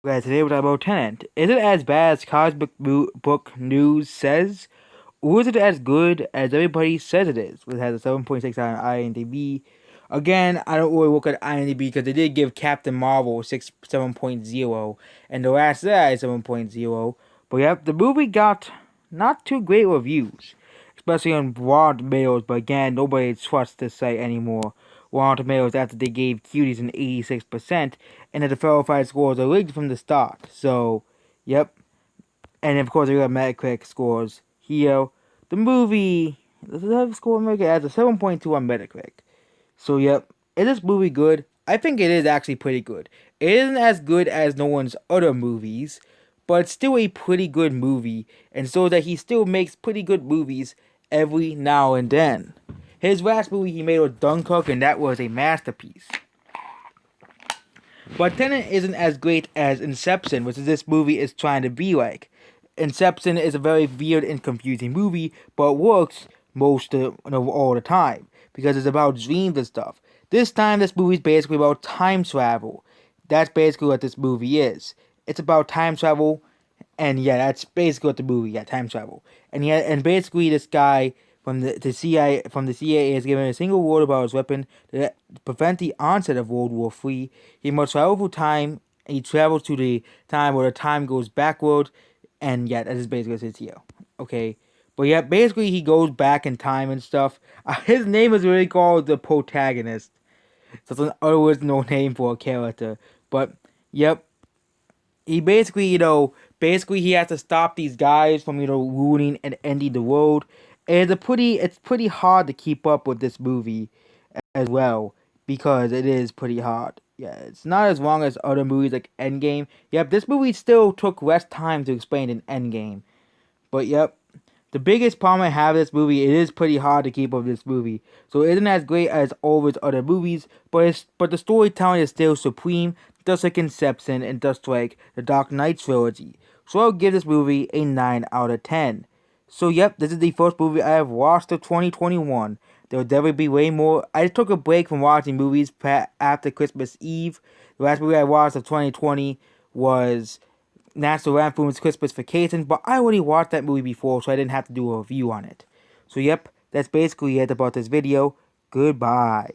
Guys, today we're talking about Tenet. Is it as bad as comic book news says? Or is it as good as everybody says it is? It has a 7.6 on IMDb. Again, I don't really look at IMDb because they did give Captain Marvel 7.0 and the last Jedi 7.0. But yep, the movie got not too great reviews, especially on Rotten Tomatoes. But again, nobody trusts this site anymore. Rotten Tomatoes after they gave Cuties an 86%, and that the verified scores are rigged from the start. So, yep. And of course, we got Metacritic scores here. The movie, the score America has a 7.2 on Metacritic. So, yep. Is this movie good? I think it is actually pretty good. It isn't as good as Nolan's other movies, but it's still a pretty good movie, and so that he still makes pretty good movies every now and then. His last movie he made was Dunkirk, and that was a masterpiece. But Tenet isn't as great as Inception, which this movie is trying to be like. Inception is a very weird and confusing movie, but works most of all the time because it's about dreams and stuff. This time, this movie is basically about time travel. That's basically what this movie is. It's about time travel, and yeah, that's basically what the movie. Yeah, time travel, and basically this guy from the CIA is given a single word about his weapon to prevent the onset of World War III. He must travel through time. He travels to the time where the time goes backward, and yeah, that is basically what it is here. Okay, but yeah, basically he goes back in time and stuff. His name is really called the protagonist. So it's an original name for a character. But yep, he basically, basically he has to stop these guys from, ruining and ending the world. And it's pretty hard to keep up with this movie as well because it is pretty hard. Yeah, it's not as long as other movies like Endgame. Yep, this movie still took less time to explain than Endgame. But yep, the biggest problem I have with this movie, it is pretty hard to keep up with this movie. So it isn't as great as all of his other movies, but the storytelling is still supreme, just like Inception and just like the Dark Knight trilogy. So I'll give this movie a 9 out of 10. So yep, this is the first movie I have watched of 2021. There will definitely be way more. I took a break from watching movies after Christmas Eve. The last movie I watched of 2020 was National Lampoon's Christmas Vacation, but I already watched that movie before, so I didn't have to do a review on it. So yep, that's basically it about this video. Goodbye.